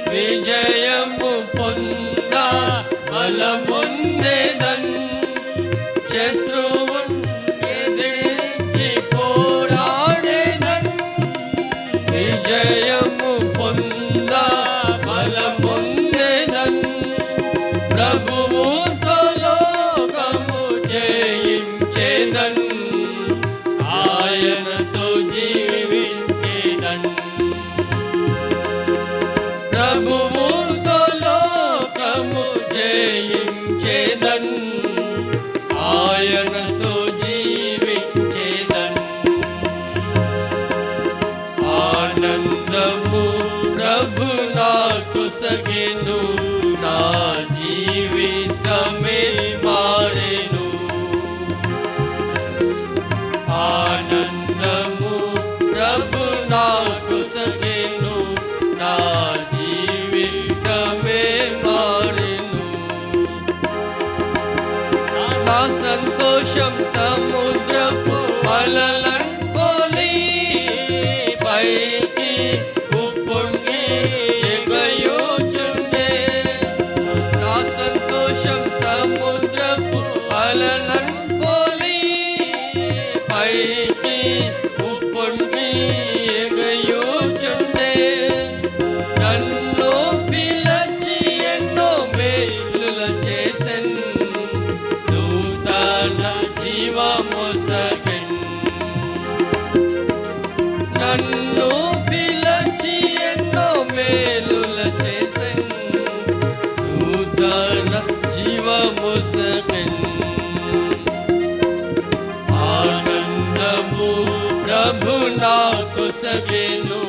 విజయము పొంద బలముందేదన్ శత్రువున్ ఎదిరించి పోరాడేదన్ విజయము పొంద బలముందేదన్ ప్రభువుతో లోకము జయించేదన్ ఆయనతో జీవించేదన్ ప్రభువుతో లోకము జయించేదన్ ఆయనతో జీవించేదన్ ఆనందము ప్రభు నాకు సగెను నా జీవితమే మారెను ఆనందము ప్రభు నాకు సగెను నా జీవితమే మారెను నా సంతోషం సముద్రపు అలలను పోలి పైకి ఉప్పొంగి ఎగయుచుండే నా సంతోషం సముద్రపు అలలను పోలి పైకి ఉప్పొంగి ఎగయుచుండే నన్ను పిలచి ఎన్నో మేలులు చేసెన్ నూతన జీవమొసగెన్ నన్ను పిలచి ఎన్నో మేలులు చేసెన్ నూతన జీవమొసగెన్ ఆనందము ప్రభు నాకు సగెను